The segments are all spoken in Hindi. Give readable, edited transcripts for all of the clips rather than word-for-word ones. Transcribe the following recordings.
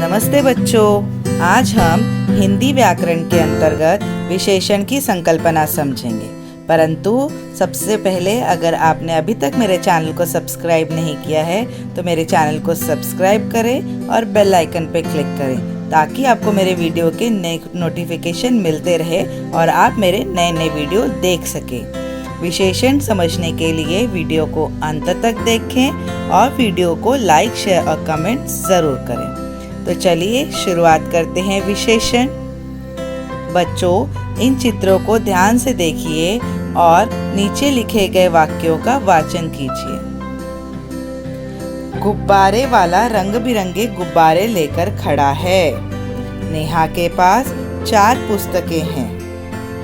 नमस्ते बच्चों, आज हम हिंदी व्याकरण के अंतर्गत विशेषण की संकल्पना समझेंगे। परंतु सबसे पहले अगर आपने अभी तक मेरे चैनल को सब्सक्राइब नहीं किया है तो मेरे चैनल को सब्सक्राइब करें और बेल आइकन पर क्लिक करें ताकि आपको मेरे वीडियो के नए नोटिफिकेशन मिलते रहे और आप मेरे नए नए वीडियो देख सकें। विशेषण समझने के लिए वीडियो को अंत तक देखें और वीडियो को लाइक, शेयर और कमेंट ज़रूर करें। तो चलिए शुरुआत करते हैं विशेषण। बच्चों, इन चित्रों को ध्यान से देखिए और नीचे लिखे गए वाक्यों का वाचन कीजिए। गुब्बारे वाला रंग बिरंगे गुब्बारे लेकर खड़ा है। नेहा के पास 4 पुस्तकें हैं।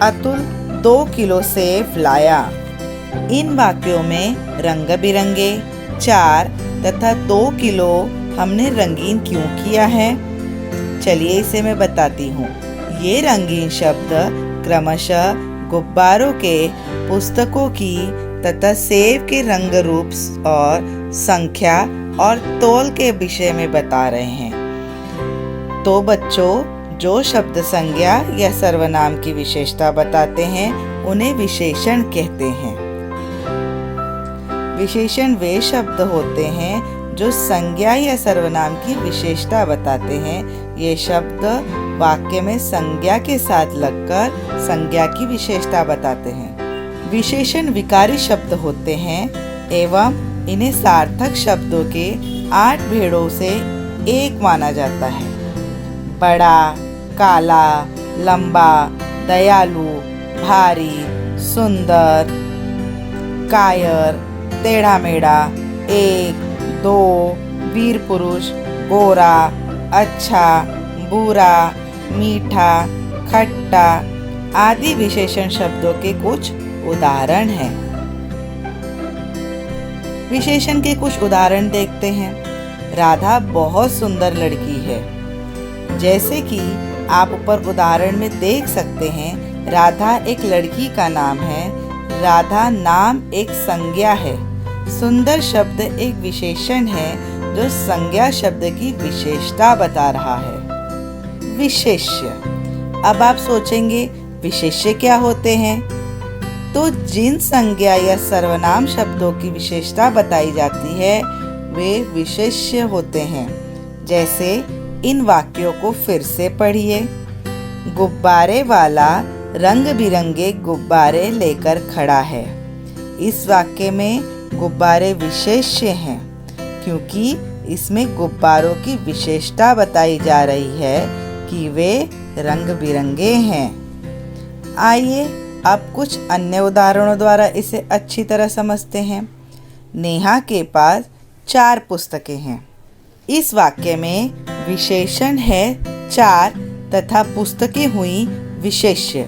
अतुल 2 किलो सेब लाया। इन वाक्यों में रंग बिरंगे, 4 तथा 2 किलो हमने रंगीन क्यों किया है? चलिए इसे मैं बताती हूँ। ये रंगीन शब्द क्रमशः गुब्बारों के, पुस्तकों की तथा सेब के रंग रूप और संख्या और तौल के विषय में बता रहे हैं। तो बच्चों, जो शब्द संज्ञा या सर्वनाम की विशेषता बताते हैं उन्हें विशेषण कहते हैं। विशेषण वे शब्द होते हैं जो संज्ञा या सर्वनाम की विशेषता बताते हैं। ये शब्द वाक्य में संज्ञा के साथ लगकर संज्ञा की विशेषता बताते हैं। विशेषण विकारी शब्द होते हैं एवं इन्हें सार्थक शब्दों के 8 भेड़ों से एक माना जाता है। बड़ा, काला, लंबा, दयालु, भारी, सुंदर, कायर, टेढ़ा मेढ़ा, 1, 2, वीर पुरुष, गोरा, अच्छा, बुरा, मीठा, खट्टा आदि विशेषण शब्दों के कुछ उदाहरण हैं। विशेषण के कुछ उदाहरण देखते हैं। राधा बहुत सुंदर लड़की है। जैसे कि आप ऊपर उदाहरण में देख सकते हैं, राधा एक लड़की का नाम है। राधा नाम एक संज्ञा है। सुंदर शब्द एक विशेषण है जो संज्ञा शब्द की विशेषता बता रहा है। विशेष्य। अब आप सोचेंगे विशेष्य क्या होते हैं? तो जिन संज्ञा या सर्वनाम शब्दों की विशेषता बताई जाती है वे विशेष्य होते हैं। जैसे इन वाक्यों को फिर से पढ़िए। गुब्बारे वाला रंग बिरंगे गुब्बारे लेकर खड़ा है। इस वाक्य में गुब्बारे विशेष्य हैं क्योंकि इसमें गुब्बारों की विशेषता बताई जा रही है कि वे रंग बिरंगे हैं। आइए अब कुछ अन्य उदाहरणों द्वारा इसे अच्छी तरह समझते हैं। नेहा के पास 4 पुस्तकें हैं। इस वाक्य में विशेषण है 4 तथा पुस्तकें हुई विशेष्य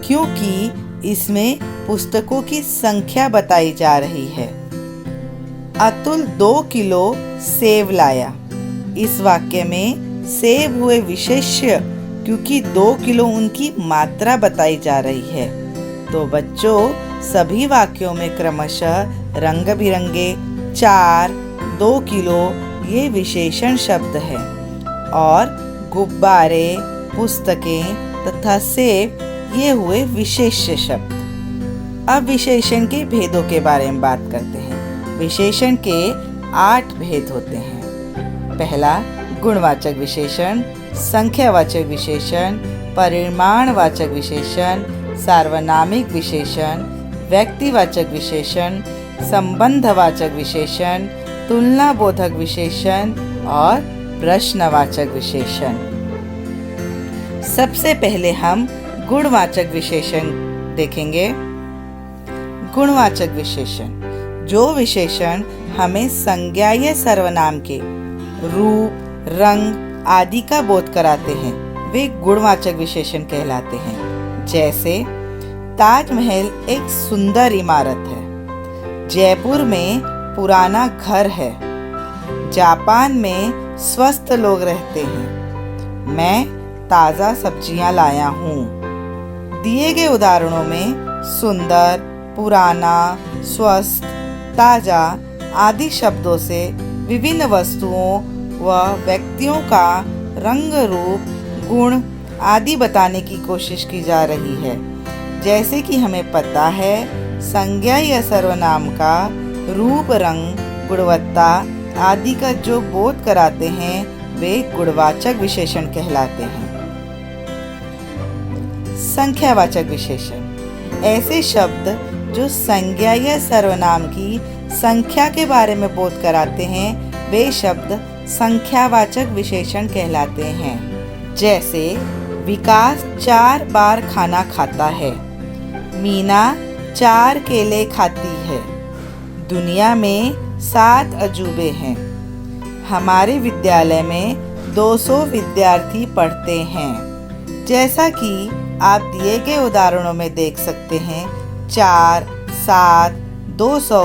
क्योंकि इसमें पुस्तकों की संख्या बताई जा रही है। अतुल 2 किलो सेब लाया। इस वाक्य में सेब हुए विशेष्य क्योंकि 2 किलो उनकी मात्रा बताई जा रही है। तो बच्चों, सभी वाक्यों में क्रमशः रंग बिरंगे, 4, 2 किलो ये विशेषण शब्द है और गुब्बारे, पुस्तकें तथा सेब ये हुए विशेष्य शब्द। अब विशेषण के भेदों के बारे में बात करते हैं। विशेषण के 8 भेद होते हैं। पहला, गुणवाचक विशेषण, संख्यावाचक विशेषण, परिमाणवाचक विशेषण, सार्वनामिक विशेषण, व्यक्तिवाचक विशेषण, संबंधवाचक विशेषण, तुलनाबोधक विशेषण और प्रश्नवाचक विशेषण। सबसे पहले हम गुणवाचक विशेषण देखेंगे। गुणवाचक विशेषण, जो विशेषण हमें संज्ञा या सर्वनाम के रूप, रंग आदि का बोध कराते हैं वे गुणवाचक विशेषण कहलाते हैं। जैसे ताजमहल एक सुंदर इमारत है। जयपुर में पुराना घर है। जापान में स्वस्थ लोग रहते हैं। मैं ताज़ा सब्जियां लाया हूँ। दिए गए उदाहरणों में सुंदर, पुराना, स्वस्थ, ताज़ा आदि शब्दों से विभिन्न वस्तुओं व व्यक्तियों का रंग, रूप, गुण आदि बताने की कोशिश की जा रही है। जैसे कि हमें पता है, संज्ञा या सर्वनाम का रूप, रंग, गुणवत्ता आदि का जो बोध कराते हैं वे गुणवाचक विशेषण कहलाते हैं। संख्यावाचक विशेषण ऐसे शब्द जो संज्ञा या सर्वनाम की संख्या के बारे में बोध कराते हैं वे शब्द संख्यावाचक विशेषण कहलाते हैं। जैसे विकास 4 बार खाना खाता है, मीना 4 केले खाती है, दुनिया में 7 अजूबे हैं, हमारे विद्यालय में 200 विद्यार्थी पढ़ते हैं। जैसा कि आप दिए गए उदाहरणों में देख सकते हैं, 4, 7, 200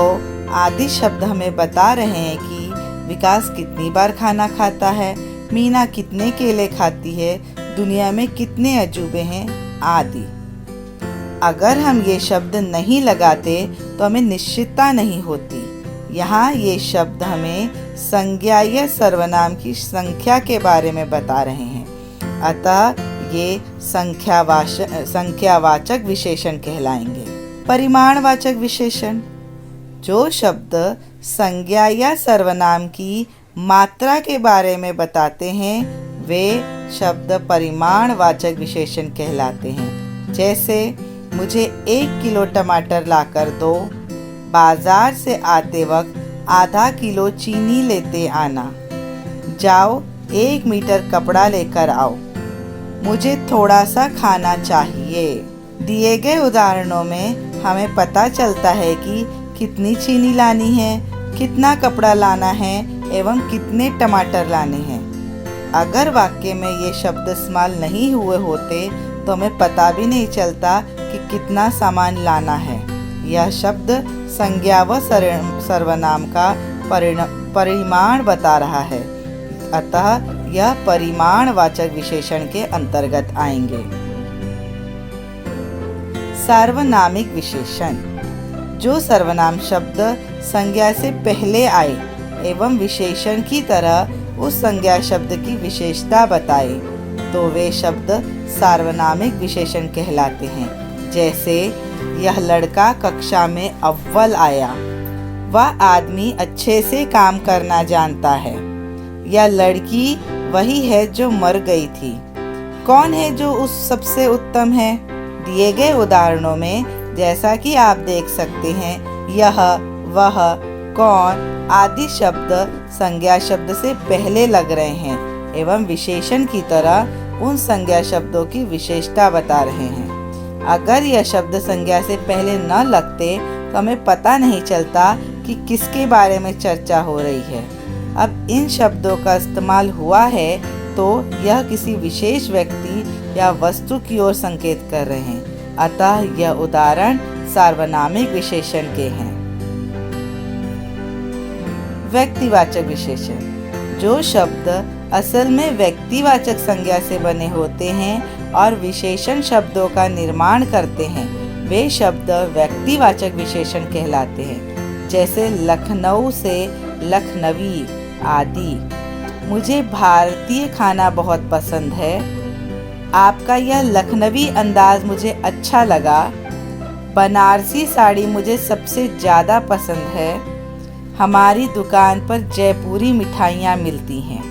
आदि शब्द हमें बता रहे हैं कि विकास कितनी बार खाना खाता है, मीना कितने केले खाती है, दुनिया में कितने अजूबे हैं आदि। अगर हम ये शब्द नहीं लगाते तो हमें निश्चितता नहीं होती। यहाँ ये शब्द हमें संज्ञा या सर्वनाम की संख्या के बारे में बता रहे हैं, अतः ये संख्यावाचक विशेषण कहलाएंगे। परिमाणवाचक विशेषण जो शब्द संज्ञा या सर्वनाम की मात्रा के बारे में बताते हैं वे शब्द परिमाणवाचक विशेषण कहलाते हैं। जैसे मुझे 1 किलो टमाटर लाकर दो, बाजार से आते वक्त आधा किलो चीनी लेते आना, जाओ 1 मीटर कपड़ा लेकर आओ, मुझे थोड़ा सा खाना चाहिए। दिए गए उदाहरणों में हमें पता चलता है कि कितनी चीनी लानी है, कितना कपड़ा लाना है एवं कितने टमाटर लाने हैं। अगर वाक्य में ये शब्द इस्तेमाल नहीं हुए होते तो हमें पता भी नहीं चलता कि कितना सामान लाना है। यह शब्द संज्ञा व सर्वनाम का परिमाण बता रहा है, अतः यह परिमाणवाचक विशेषण के अंतर्गत आएंगे। सार्वनामिक विशेषण जो सर्वनाम शब्द संज्ञा से पहले आए एवं विशेषण की तरह उस संज्ञा शब्द की विशेषता बताए तो वे शब्द सार्वनामिक विशेषण कहलाते हैं। जैसे यह लड़का कक्षा में अव्वल आया, वह आदमी अच्छे से काम करना जानता है, यह लड़की वही है जो मर गई थी, कौन है जो उस सबसे उत्तम है। दिए गए उदाहरणों में जैसा कि आप देख सकते हैं, यह, वह, कौन आदि शब्द संज्ञा शब्द से पहले लग रहे हैं एवं विशेषण की तरह उन संज्ञा शब्दों की विशेषता बता रहे हैं। अगर यह शब्द संज्ञा से पहले न लगते तो हमें पता नहीं चलता कि किसके बारे में चर्चा हो रही है। अब इन शब्दों का इस्तेमाल हुआ है तो यह किसी विशेष व्यक्ति या वस्तु की ओर संकेत कर रहे हैं, अतः यह उदाहरण सार्वनामिक विशेषण के हैं। व्यक्तिवाचक विशेषण जो शब्द असल में व्यक्तिवाचक संज्ञा से बने होते हैं और विशेषण शब्दों का निर्माण करते हैं वे शब्द व्यक्तिवाचक विशेषण कहलाते हैं। जैसे लखनऊ से लखनवी आदि। मुझे भारतीय खाना बहुत पसंद है, आपका यह लखनवी अंदाज मुझे अच्छा लगा, बनारसी साड़ी मुझे सबसे ज़्यादा पसंद है, हमारी दुकान पर जयपुरी मिठाइयाँ मिलती हैं।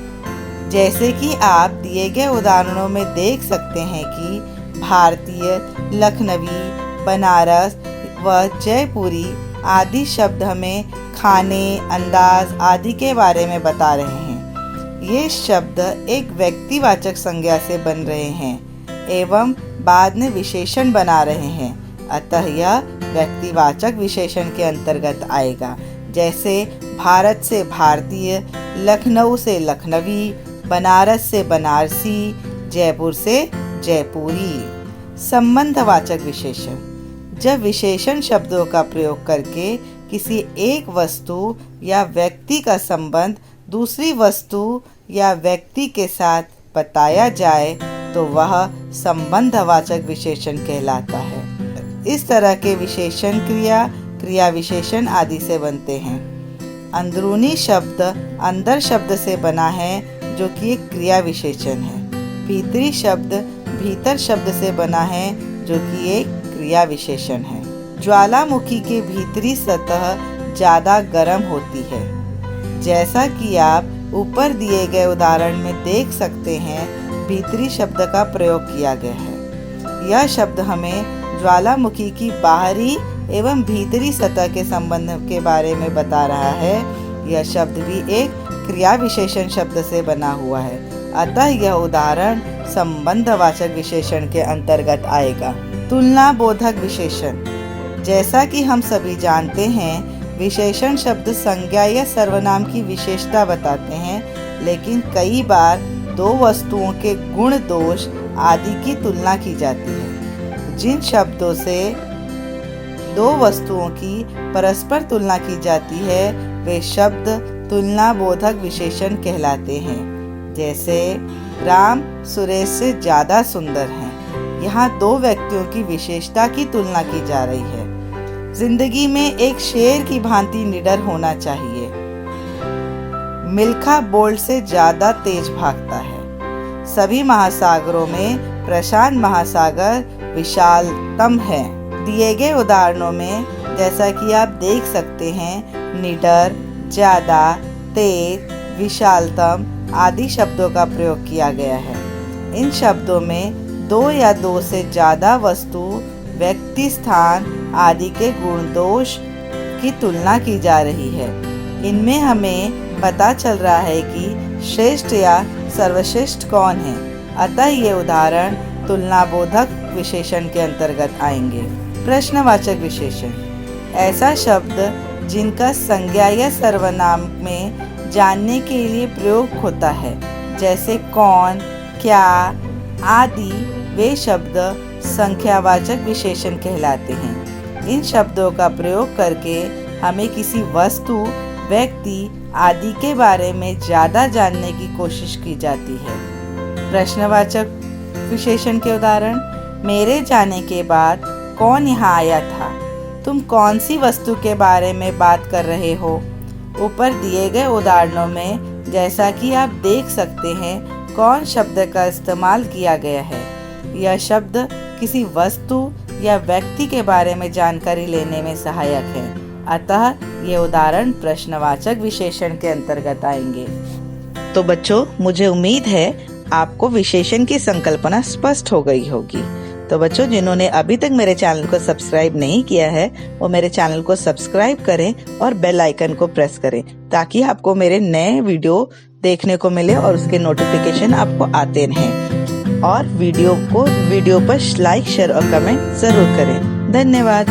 जैसे कि आप दिए गए उदाहरणों में देख सकते हैं कि भारतीय, लखनवी, बनारस व जयपुरी आदि शब्द हमें खाने, अंदाज आदि के बारे में बता रहे हैं। ये शब्द एक व्यक्तिवाचक संज्ञा से बन रहे हैं एवं बाद में विशेषण बना रहे हैं, अतः यह व्यक्तिवाचक विशेषण के अंतर्गत आएगा। जैसे भारत से भारतीय, लखनऊ से लखनवी, बनारस से बनारसी, जयपुर से जयपुरी। संबंधवाचक विशेषण जब विशेषण शब्दों का प्रयोग करके किसी एक वस्तु या व्यक्ति का संबंध दूसरी वस्तु या व्यक्ति के साथ बताया जाए तो वह संबंधवाचक विशेषण कहलाता है। इस तरह के विशेषण क्रिया, क्रिया विशेषण आदि से बनते हैं। अंदरूनी शब्द अंदर शब्द से बना है, जो कि एक क्रिया विशेषण है। भीतरी शब्द भीतर शब्द से बना है, जो कि एक क्रिया विशेषण है। ज्वालामुखी के भीतरी सतह ज़्यादा गर्म होती है। जैसा कि आप ऊपर दिए गए उदाहरण में देख सकते हैं, भीतरी शब्द का प्रयोग किया गया है। यह शब्द हमें ज्वालामुखी की बाहरी एवं भीतरी सतह के संबंध के बारे में बता रहा है। यह शब्द भी एक क्रिया विशेषण शब्द से बना हुआ है, अतः यह उदाहरण संबंधवाचक विशेषण के अंतर्गत आएगा। तुलना बोधक विशेषण। जैसा कि हम सभी जानते हैं, विशेषण शब्द संज्ञा या सर्वनाम की विशेषता बताते हैं, लेकिन कई बार दो वस्तुओं के गुण दोष आदि की तुलना की जाती है। जिन शब्दों से दो वस्तुओं की परस्पर तुलना की जाती है, वे शब्द तुलना बोधक विशेषण कहलाते हैं। जैसे राम सुरेश से ज़्यादा सुंदर हैं। यहाँ दो व्यक्तियों की विशेषता की तुलना की जा रही है। जिंदगी में एक शेर की भांति निडर होना चाहिए। मिल्खा बोल्ट से ज़्यादा तेज भागता है। सभी महासागरों में प्रशांत महासागर विशालतम है। दिए गए उदाहरणों में जैसा कि आप देख सकते हैं, निडर, ज़्यादा, तेज, विशालतम आदि शब्दों का प्रयोग किया गया है। इन शब्दों में दो या दो से ज़्यादा वस्तु, व्यक्ति, स्थान आदि के गुण दोष की तुलना की जा रही है। इनमें हमें पता चल रहा है कि श्रेष्ठ या सर्वश्रेष्ठ कौन है, अतः ये उदाहरण तुलनाबोधक विशेषण के अंतर्गत आएंगे। प्रश्नवाचक विशेषण। ऐसा शब्द जिनका संज्ञा या सर्वनाम में जानने के लिए प्रयोग होता है, जैसे कौन, क्या आदि, वे शब्द संख्यावाचक विशेषण कहलाते हैं। इन शब्दों का प्रयोग करके हमें किसी वस्तु, व्यक्ति आदि के बारे में ज़्यादा जानने की कोशिश की जाती है। प्रश्नवाचक विशेषण के उदाहरण। मेरे जाने के बाद कौन यहाँ आया था? तुम कौन सी वस्तु के बारे में बात कर रहे हो? ऊपर दिए गए उदाहरणों में जैसा कि आप देख सकते हैं, कौन शब्द का इस्तेमाल किया गया है। यह शब्द किसी वस्तु या व्यक्ति के बारे में जानकारी लेने में सहायक है, अतः ये उदाहरण प्रश्नवाचक विशेषण के अंतर्गत आएंगे। तो बच्चों, मुझे उम्मीद है आपको विशेषण की संकल्पना स्पष्ट हो गई होगी। तो बच्चों, जिन्होंने अभी तक मेरे चैनल को सब्सक्राइब नहीं किया है, वो मेरे चैनल को सब्सक्राइब करें और बेल आइकन को प्रेस करें, ताकि आपको मेरे नए वीडियो देखने को मिले और उसके नोटिफिकेशन आपको आते रहें। और वीडियो पर लाइक, शेयर और कमेंट जरूर करें। धन्यवाद।